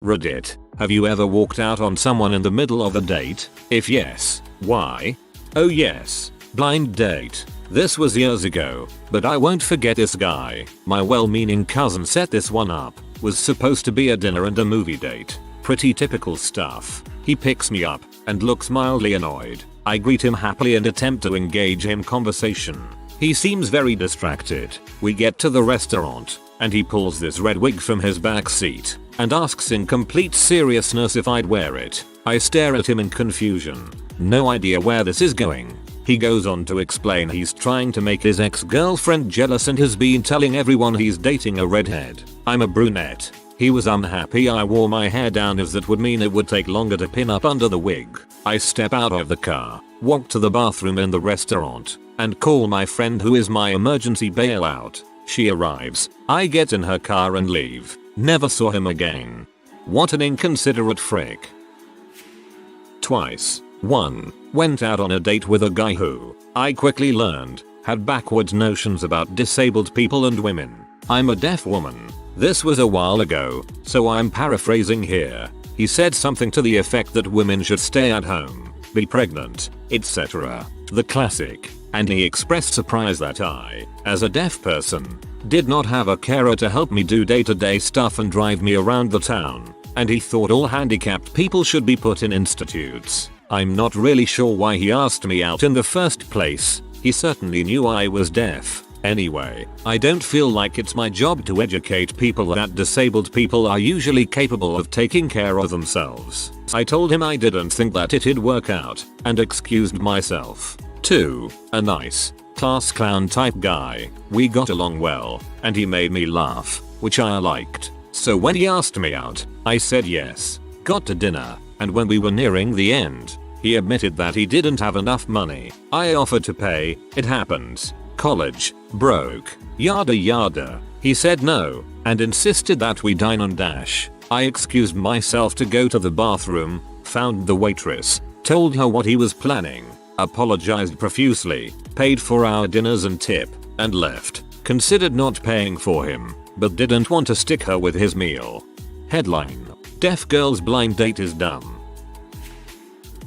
Reddit, have you ever walked out on someone in the middle of a date? If yes, why? Oh yes, blind date. This was years ago, but I won't forget this guy. My well-meaning cousin set this one up. Was supposed to be a dinner and a movie date. Pretty typical stuff. He picks me up and looks mildly annoyed. I greet him happily and attempt to engage in conversation. He seems very distracted. We get to the restaurant and he pulls this red wig from his back seat and asks in complete seriousness if I'd wear it. I stare at him in confusion. No idea where this is going. He goes on to explain he's trying to make his ex-girlfriend jealous and has been telling everyone he's dating a redhead. I'm a brunette. He was unhappy I wore my hair down as that would mean it would take longer to pin up under the wig. I step out of the car, walk to the bathroom in the restaurant, and call my friend who is my emergency bailout. She arrives. I get in her car and leave. Never saw him again. What an inconsiderate frick. Twice. 1. Went out on a date with a guy who, I quickly learned, had backwards notions about disabled people and women. I'm a deaf woman. This was a while ago, so I'm paraphrasing here. He said something to the effect that women should stay at home, be pregnant, etc. The classic. And he expressed surprise that I, as a deaf person, did not have a carer to help me do day-to-day stuff and drive me around the town. And he thought all handicapped people should be put in institutes. I'm not really sure why he asked me out in the first place. He certainly knew I was deaf. Anyway, I don't feel like it's my job to educate people that disabled people are usually capable of taking care of themselves. I told him I didn't think that it'd work out, and excused myself. 2. A nice, class clown type guy. We got along well, and he made me laugh, which I liked. So when he asked me out, I said yes. Got to dinner, and when we were nearing the end, he admitted that he didn't have enough money. I offered to pay. It happens. College, broke, yada yada. He said no, and insisted that we dine on dash. I excused myself to go to the bathroom, found the waitress, told her what he was planning, apologized profusely, paid for our dinners and tip, and left. Considered not paying for him, but didn't want to stick her with his meal. Headline: Deaf girl's blind date is dumb.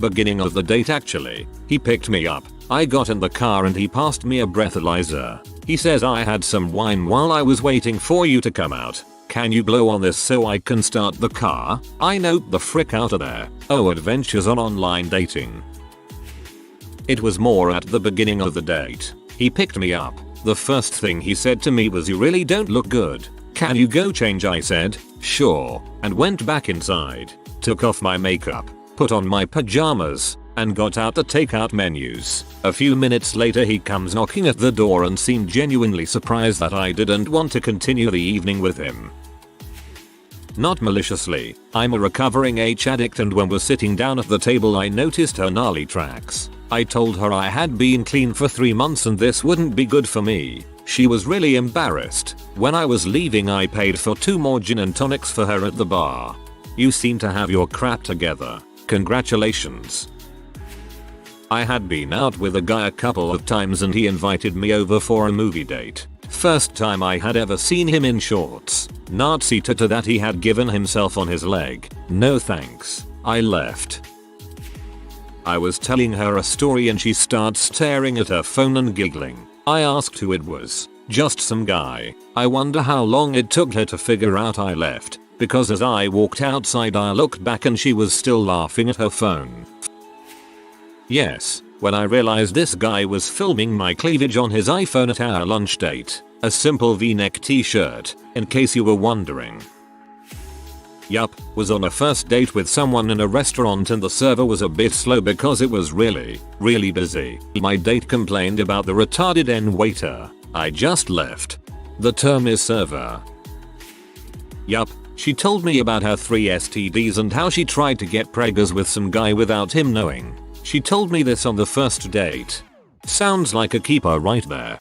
Beginning of the date actually. He picked me up. I got in the car and he passed me a breathalyzer. He says I had some wine while I was waiting for you to come out. Can you blow on this so I can start the car? I note the frick out of there. Oh, adventures on online dating. It was more at the beginning of the date. He picked me up. The first thing he said to me was, "You really don't look good. Can you go change?" I said, "Sure," and went back inside. Took off my makeup, put on my pajamas, and got out the takeout menus. A few minutes later he comes knocking at the door and seemed genuinely surprised that I didn't want to continue the evening with him. Not maliciously, I'm a recovering H addict, and when we're sitting down at the table I noticed her gnarly tracks. I told her I had been clean for 3 months and this wouldn't be good for me. She was really embarrassed. When I was leaving I paid for 2 more gin and tonics for her at the bar. You seem to have your crap together. Congratulations. I had been out with a guy a couple of times and he invited me over for a movie date. First time I had ever seen him in shorts. Nazi tattoo that he had given himself on his leg. No thanks. I left. I was telling her a story and she starts staring at her phone and giggling. I asked who it was. Just some guy. I wonder how long it took her to figure out I left, because as I walked outside I looked back and she was still laughing at her phone. Yes, when I realized this guy was filming my cleavage on his iPhone at our lunch date. A simple v-neck t-shirt, in case you were wondering. Yup, was on a first date with someone in a restaurant and the server was a bit slow because it was really busy. My date complained about the retarded waiter. I just left. The term is server. Yup, she told me about her 3 STDs and how she tried to get preggers with some guy without him knowing. She told me this on the first date. Sounds like a keeper right there.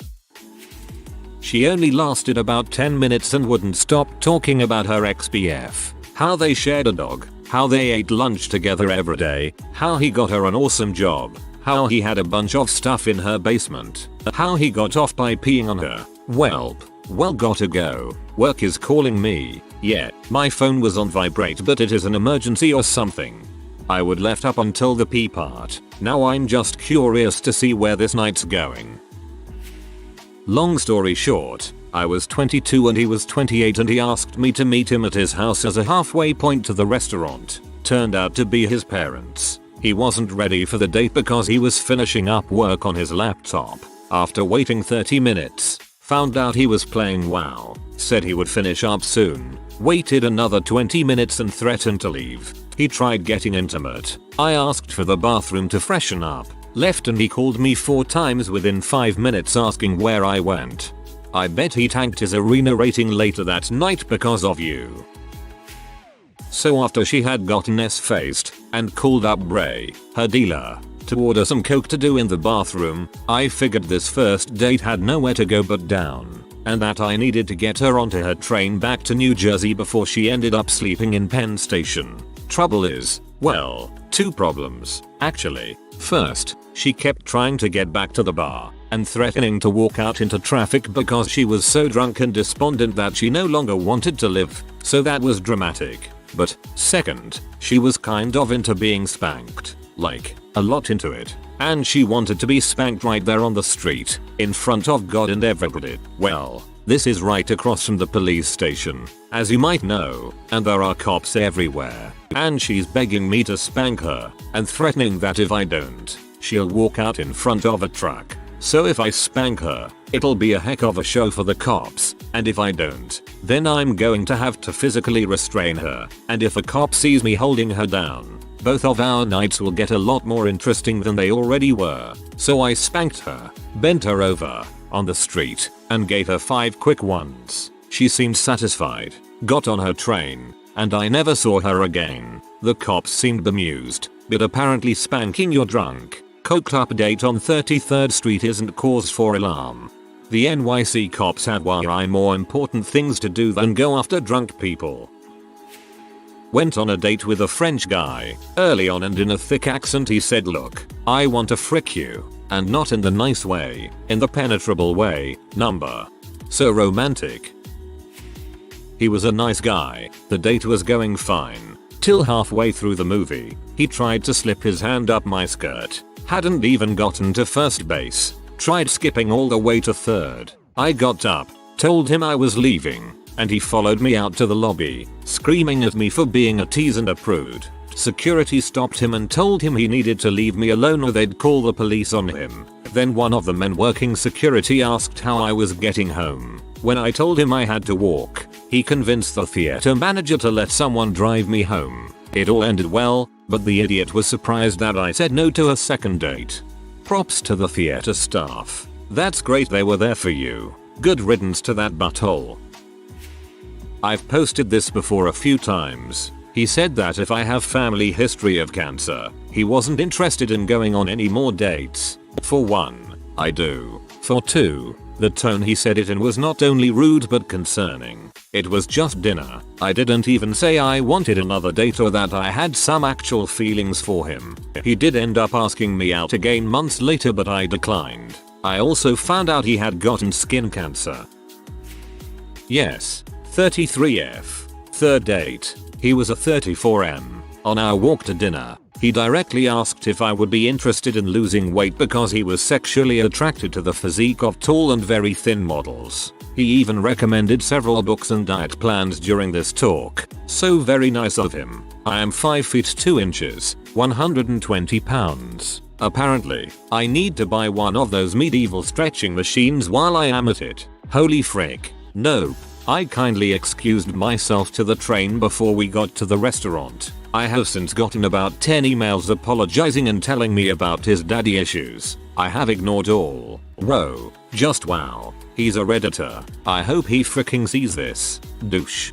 She only lasted about 10 minutes and wouldn't stop talking about her ex-BF. How they shared a dog, how they ate lunch together every day, how he got her an awesome job, how he had a bunch of stuff in her basement, how he got off by peeing on her. Well, gotta go. Work is calling me. Yeah, my phone was on vibrate, but it is an emergency or something. I would left up until the pee part. Now I'm just curious to see where this night's going. Long story short, I was 22 and he was 28 and he asked me to meet him at his house as a halfway point to the restaurant. Turned out to be his parents. He wasn't ready for the date because he was finishing up work on his laptop. After waiting 30 minutes, found out he was playing WoW. Said he would finish up soon. Waited another 20 minutes and threatened to leave. He tried getting intimate. I asked for the bathroom to freshen up. Left and he called me 4 times within 5 minutes asking where I went. I bet he tanked his arena rating later that night because of you. So after she had gotten S-faced and called up Bray, her dealer, to order some coke to do in the bathroom, I figured this first date had nowhere to go but down, and that I needed to get her onto her train back to New Jersey before she ended up sleeping in Penn Station. Trouble is, well, 2 problems, actually. First, she kept trying to get back to the bar and threatening to walk out into traffic because she was so drunk and despondent that she no longer wanted to live, so that was dramatic. But second, she was kind of into being spanked, like, a lot into it, and she wanted to be spanked right there on the street, in front of God and everybody. Well, this is right across from the police station, as you might know, and there are cops everywhere, and she's begging me to spank her, and threatening that if I don't, she'll walk out in front of a truck. So if I spank her, it'll be a heck of a show for the cops, and if I don't, then I'm going to have to physically restrain her, and if a cop sees me holding her down, both of our nights will get a lot more interesting than they already were. So I spanked her, bent her over, on the street, and gave her 5 quick ones. She seemed satisfied, got on her train, and I never saw her again. The cops seemed bemused, but apparently spanking your drunk, coked up date on 33rd Street isn't cause for alarm. The NYC cops had way more important things to do than go after drunk people. Went on a date with a French guy. Early on and in a thick accent he said, "Look, I want to frick you. And not in the nice way, in the penetrable way, number." So romantic. He was a nice guy. The date was going fine. Till halfway through the movie, he tried to slip his hand up my skirt. Hadn't even gotten to first base. Tried skipping all the way to third. I got up, told him I was leaving, and he followed me out to the lobby, screaming at me for being a tease and a prude. Security stopped him and told him he needed to leave me alone or they'd call the police on him. Then one of the men working security asked how I was getting home. When I told him I had to walk, he convinced the theater manager to let someone drive me home. It all ended well, but the idiot was surprised that I said no to a second date. Props to the theater staff. That's great they were there for you. Good riddance to that butthole. I've posted this before a few times. He said that if I have family history of cancer, he wasn't interested in going on any more dates. For 1, I do. For 2, the tone he said it in was not only rude but concerning. It was just dinner. I didn't even say I wanted another date or that I had some actual feelings for him. He did end up asking me out again months later but I declined. I also found out he had gotten skin cancer. Yes, 33F. Third date. He was a 34M. On our walk to dinner, he directly asked if I would be interested in losing weight because he was sexually attracted to the physique of tall and very thin models. He even recommended several books and diet plans during this talk. So very nice of him. I am 5 feet 2 inches, 120 pounds. Apparently, I need to buy one of those medieval stretching machines while I am at it. Holy frick. Nope. I kindly excused myself to the train before we got to the restaurant. I have since gotten about 10 emails apologizing and telling me about his daddy issues. I have ignored all. Bro, just wow. He's a redditor. I hope he freaking sees this. Douche.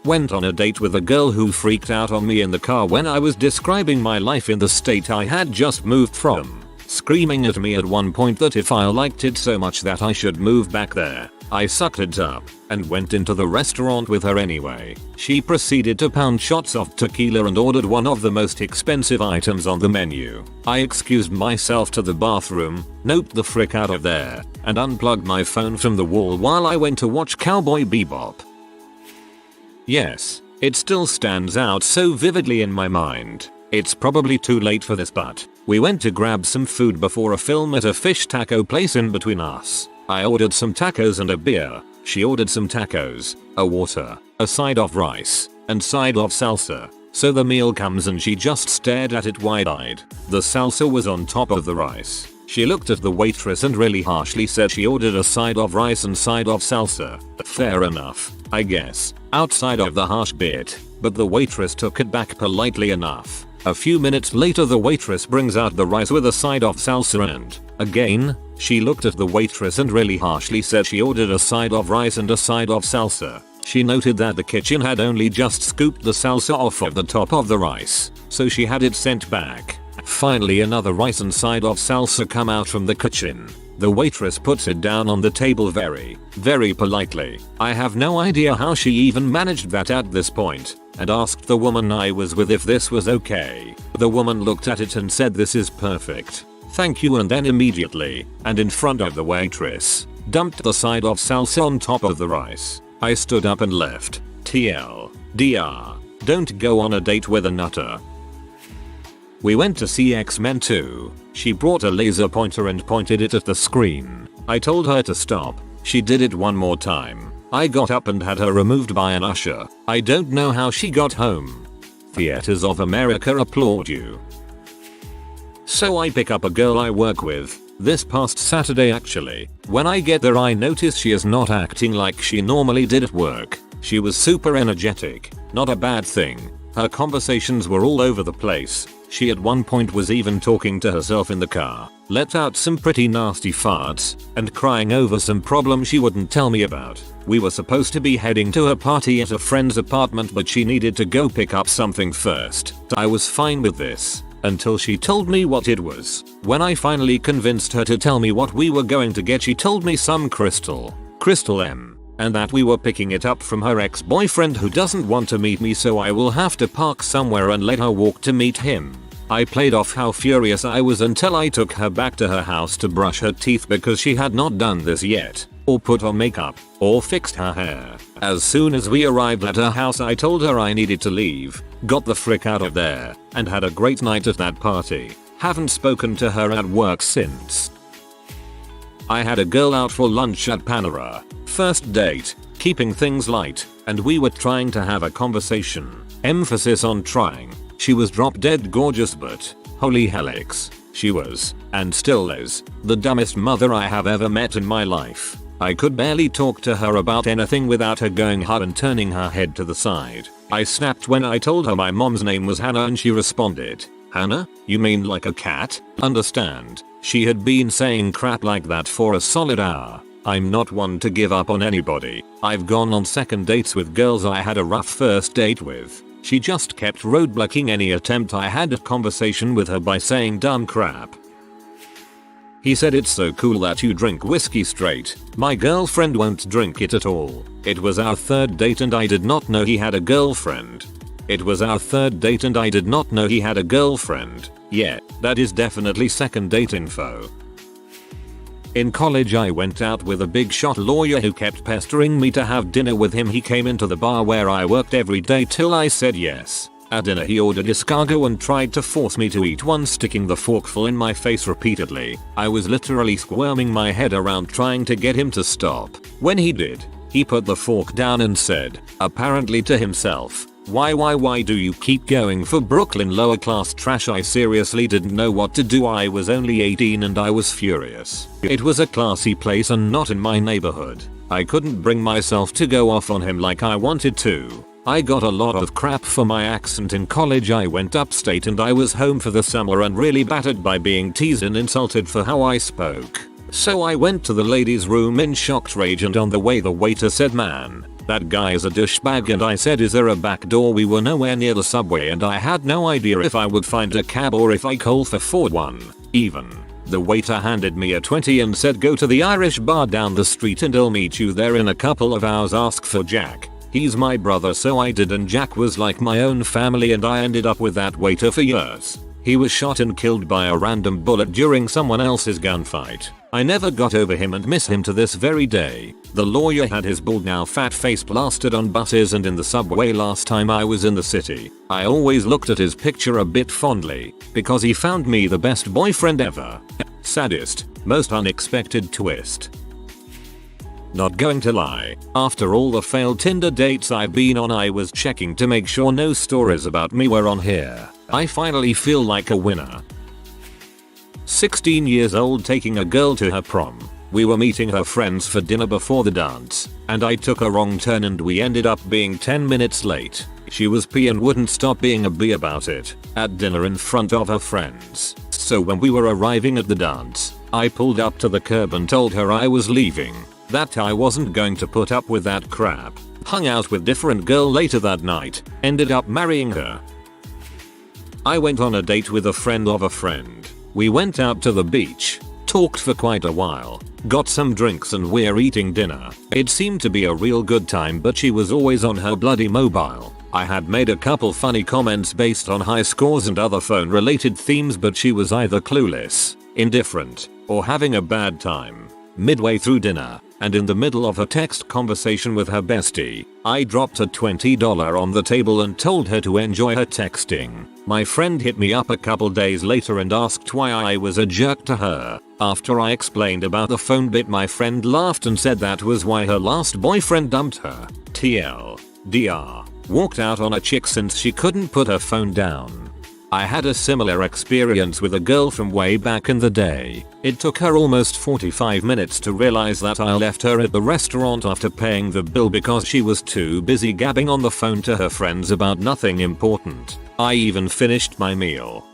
Went on a date with a girl who freaked out on me in the car when I was describing my life in the state I had just moved from, screaming at me at one point that if I liked it so much that I should move back there. I sucked it up and went into the restaurant with her anyway. She proceeded to pound shots of tequila and ordered one of the most expensive items on the menu. I excused myself to the bathroom, noped the frick out of there, and unplugged my phone from the wall while I went to watch Cowboy Bebop. Yes, it still stands out so vividly in my mind. It's probably too late for this, but we went to grab some food before a film at a fish taco place in between us. I ordered some tacos and a beer. She ordered some tacos, a water, a side of rice, and side of salsa. So the meal comes and she just stared at it wide-eyed. The salsa was on top of the rice. She looked at the waitress and really harshly said she ordered a side of rice and side of salsa. Fair enough, I guess, outside of the harsh bit, but the waitress took it back politely enough. A few minutes later the waitress brings out the rice with a side of salsa and, again, she looked at the waitress and really harshly said she ordered a side of rice and a side of salsa. She noted that the kitchen had only just scooped the salsa off of the top of the rice, so she had it sent back. Finally another rice and side of salsa come out from the kitchen. The waitress puts it down on the table very politely. I have no idea how she even managed that at this point, and asked the woman I was with if this was okay. The woman looked at it and said this is perfect. Thank you, and then immediately, and in front of the waitress, dumped the side of salsa on top of the rice. I stood up and left. TLDR. Don't go on a date with a nutter. We went to see X-Men 2. She brought a laser pointer and pointed it at the screen. I told her to stop. She did it one more time. I got up and had her removed by an usher. I don't know how she got home. Theaters of America applaud you. So I pick up a girl I work with. This past Saturday actually. When I get there I notice she is not acting like she normally did at work. She was super energetic. Not a bad thing. Her conversations were all over the place. She at one point was even talking to herself in the car, let out some pretty nasty farts, and crying over some problem she wouldn't tell me about. We were supposed to be heading to a party at a friend's apartment, but she needed to go pick up something first. I was fine with this, until she told me what it was. When I finally convinced her to tell me what we were going to get, she told me some crystal M, and that we were picking it up from her ex-boyfriend who doesn't want to meet me, so I will have to park somewhere and let her walk to meet him. I played off how furious I was until I took her back to her house to brush her teeth because she had not done this yet, or put on makeup, or fixed her hair. As soon as we arrived at her house I told her I needed to leave, got the frick out of there, and had a great night at that party. Haven't spoken to her at work since. I had a girl out for lunch at Panera. First date, keeping things light, and we were trying to have a conversation. Emphasis on trying. She was drop dead gorgeous, but holy helix, she was, and still is, the dumbest mother I have ever met in my life. I could barely talk to her about anything without her going hard and turning her head to the side. I snapped when I told her my mom's name was Hannah and she responded, "Hannah? You mean like a cat?" Understand? She had been saying crap like that for a solid hour. I'm not one to give up on anybody. I've gone on second dates with girls I had a rough first date with. She just kept roadblocking any attempt I had at conversation with her by saying dumb crap. He said it's so cool that you drink whiskey straight. My girlfriend won't drink it at all. It was our third date and I did not know he had a girlfriend. Yeah, that is definitely second date info. In college I went out with a big shot lawyer who kept pestering me to have dinner with him. He came into the bar where I worked every day till I said yes. At dinner he ordered escargot and tried to force me to eat one, sticking the forkful in my face repeatedly. I was literally squirming my head around trying to get him to stop. When he did, he put the fork down and said, apparently to himself, why do you keep going for Brooklyn lower class trash? I seriously didn't know what to do. I was only 18 and I was furious. It was a classy place and not in my neighborhood. I couldn't bring myself to go off on him like I wanted to. I got a lot of crap for my accent in college. I went upstate and I was home for the summer and really battered by being teased and insulted for how I spoke. So I went to the ladies' room in shocked rage, and on the way the waiter said, "Man, that guy is a douchebag," and I said, "Is there a back door?" We were nowhere near the subway and I had no idea if I would find a cab or if I call for one. Even. The waiter handed me a 20 and said, "Go to the Irish bar down the street and I'll meet you there in a couple of hours. Ask for Jack. He's my brother." So I did, and Jack was like my own family, and I ended up with that waiter for years. He was shot and killed by a random bullet during someone else's gunfight. I never got over him and miss him to this very day. The lawyer had his bald now fat face plastered on buses and in the subway last time I was in the city. I always looked at his picture a bit fondly because he found me the best boyfriend ever. Saddest, most unexpected twist. Not going to lie, after all the failed Tinder dates I've been on, I was checking to make sure no stories about me were on here. I finally feel like a winner. 16 years old, taking a girl to her prom. We were meeting her friends for dinner before the dance, and I took a wrong turn and we ended up being 10 minutes late. She was pee and wouldn't stop being a bee about it at dinner in front of her friends. So when we were arriving at the dance, I pulled up to the curb and told her I was leaving, that I wasn't going to put up with that crap. Hung out with different girl later that night, ended up marrying her. I went on a date with a friend of a friend. We went out to the beach, talked for quite a while, got some drinks and we're eating dinner. It seemed to be a real good time, but she was always on her bloody mobile. I had made a couple funny comments based on high scores and other phone related themes, but she was either clueless, indifferent, or having a bad time. Midway through dinner, and in the middle of a text conversation with her bestie, I dropped a $20 on the table and told her to enjoy her texting. My friend hit me up a couple days later and asked why I was a jerk to her. After I explained about the phone bit, my friend laughed and said that was why her last boyfriend dumped her. TLDR. Walked out on a chick since she couldn't put her phone down. I had a similar experience with a girl from way back in the day. It took her almost 45 minutes to realize that I left her at the restaurant after paying the bill because she was too busy gabbing on the phone to her friends about nothing important. I even finished my meal.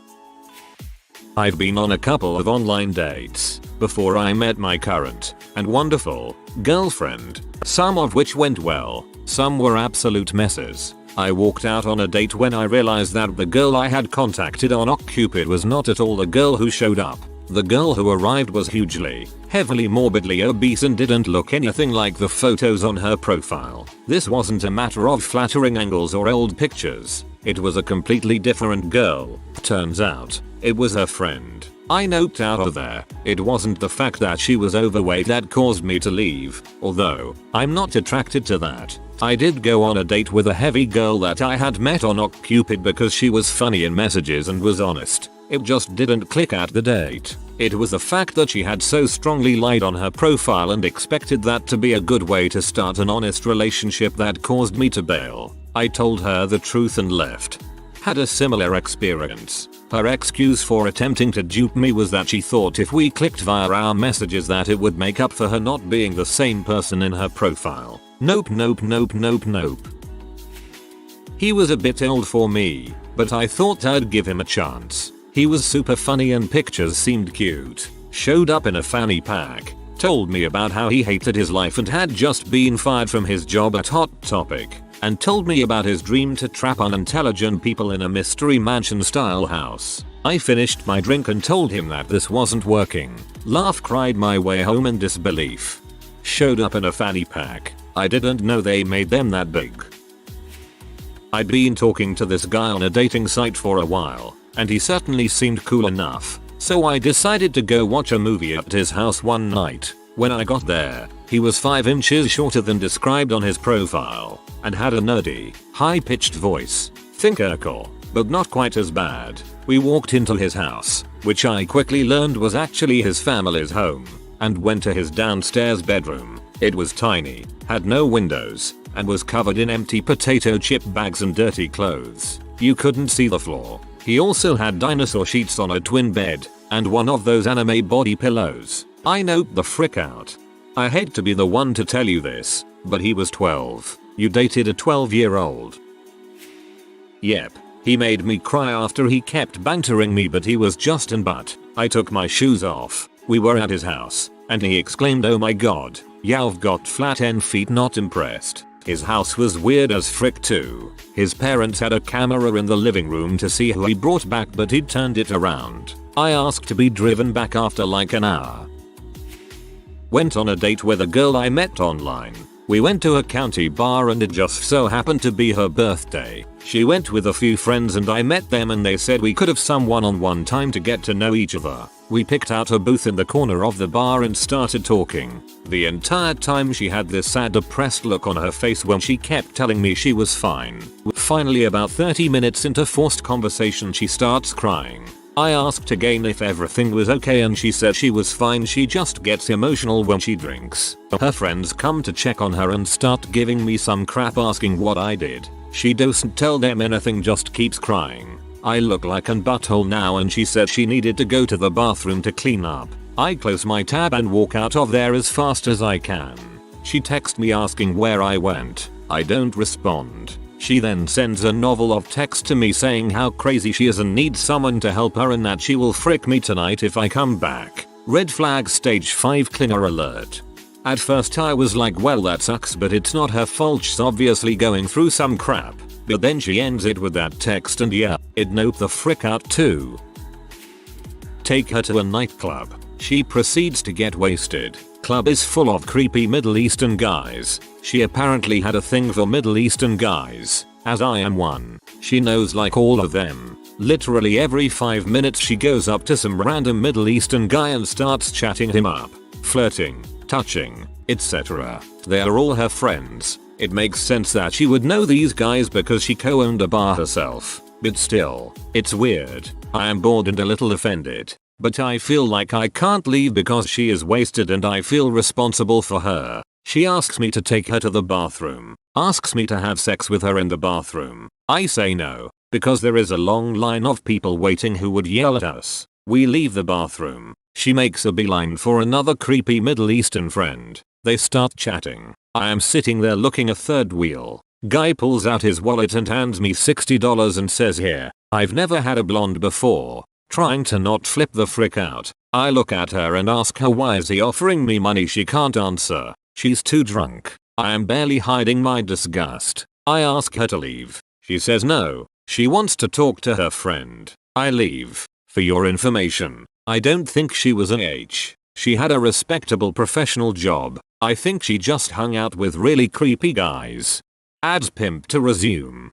I've been on a couple of online dates before I met my current and wonderful girlfriend, some of which went well, some were absolute messes. I walked out on a date when I realized that the girl I had contacted on OkCupid was not at all the girl who showed up. The girl who arrived was hugely, heavily morbidly obese and didn't look anything like the photos on her profile. This wasn't a matter of flattering angles or old pictures. It was a completely different girl. Turns out, it was her friend. I noped out of there. It wasn't the fact that she was overweight that caused me to leave, although I'm not attracted to that. I did go on a date with a heavy girl that I had met on OkCupid because she was funny in messages and was honest. It just didn't click at the date. It was the fact that she had so strongly lied on her profile and expected that to be a good way to start an honest relationship that caused me to bail. I told her the truth and left. Had a similar experience. Her excuse for attempting to dupe me was that she thought if we clicked via our messages that it would make up for her not being the same person in her profile. Nope. He was a bit old for me, but I thought I'd give him a chance. He was super funny and pictures seemed cute. Showed up in a fanny pack. Told me about how he hated his life and had just been fired from his job at Hot Topic. And told me about his dream to trap unintelligent people in a mystery mansion style house. I finished my drink and told him that this wasn't working. Laugh cried my way home in disbelief. Showed up in a fanny pack. I didn't know they made them that big. I'd been talking to this guy on a dating site for a while, and he certainly seemed cool enough, so I decided to go watch a movie at his house one night. When I got there, he was 5 inches shorter than described on his profile, and had a nerdy, high-pitched voice. Think Urkel, but not quite as bad. We walked into his house, which I quickly learned was actually his family's home, and went to his downstairs bedroom. It was tiny, had no windows, and was covered in empty potato chip bags and dirty clothes. You couldn't see the floor. He also had dinosaur sheets on a twin bed, and one of those anime body pillows. I noped the frick out. I hate to be the one to tell you this, but he was 12. You dated a 12-year-old. Yep. He made me cry after he kept bantering me, but he was just an butt. I took my shoes off. We were at his house, and he exclaimed, "Oh my god, you've got flat 10 feet, not impressed." His house was weird as frick too. His parents had a camera in the living room to see who he brought back, but he'd turned it around. I asked to be driven back after like an hour. Went on a date with a girl I met online. We went to a county bar and it just so happened to be her birthday. She went with a few friends and I met them and they said we could have some one-on-one time to get to know each other. We picked out a booth in the corner of the bar and started talking. The entire time she had this sad depressed look on her face when she kept telling me she was fine. Finally, about 30 minutes into forced conversation, she starts crying. I asked again if everything was okay and she said she was fine, she just gets emotional when she drinks. Her friends come to check on her and start giving me some crap asking what I did. She doesn't tell them anything, just keeps crying. I look like an butthole now and she said she needed to go to the bathroom to clean up. I close my tab and walk out of there as fast as I can. She texts me asking where I went. I don't respond. She then sends a novel of text to me saying how crazy she is and needs someone to help her and that she will frick me tonight if I come back. Red flag stage 5 clinger alert. At first I was like, well, that sucks, but it's not her fault, she's obviously going through some crap. But then she ends it with that text and yeah, it nope the frick out too. Take her to a nightclub. She proceeds to get wasted. Club is full of creepy Middle Eastern guys. She apparently had a thing for Middle Eastern guys, as I am one. She knows like all of them. Literally every 5 minutes she goes up to some random Middle Eastern guy and starts chatting him up, flirting, touching, etc. They are all her friends. It makes sense that she would know these guys because she co-owned a bar herself. But still, it's weird. I am bored and a little offended. But I feel like I can't leave because she is wasted and I feel responsible for her. She asks me to take her to the bathroom. Asks me to have sex with her in the bathroom. I say no, because there is a long line of people waiting who would yell at us. We leave the bathroom. She makes a beeline for another creepy Middle Eastern friend. They start chatting. I am sitting there looking a third wheel. Guy pulls out his wallet and hands me $60 and says, here, I've never had a blonde before. Trying to not flip the frick out, I look at her and ask her why is he offering me money. She can't answer. She's too drunk. I am barely hiding my disgust. I ask her to leave. She says no. She wants to talk to her friend. I leave. For your information, I don't think she was an H. She had a respectable professional job. I think she just hung out with really creepy guys. Ads pimp to resume.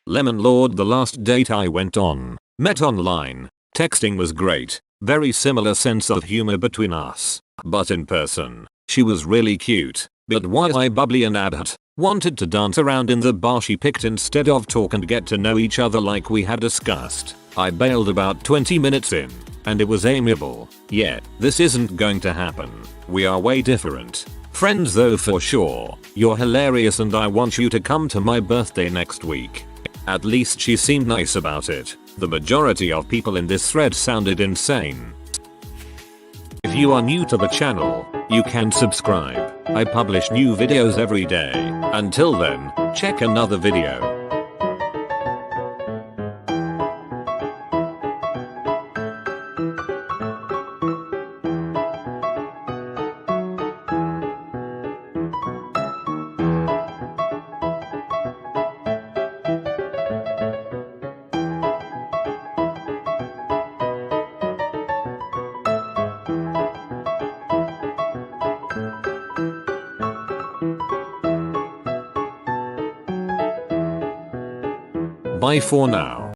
Lemon Lord, the last date I went on. Met online. Texting was great. Very similar sense of humor between us. But in person, she was really cute. But why bubbly and adult. Wanted to dance around in the bar she picked instead of talk and get to know each other like we had discussed. I bailed about 20 minutes in. And it was amiable. Yeah, this isn't going to happen. We are way different. Friends though for sure. You're hilarious and I want you to come to my birthday next week. At least she seemed nice about it. The majority of people in this thread sounded insane. If you are new to the channel, you can subscribe. I publish new videos every day. Until then, check another video. Bye for now.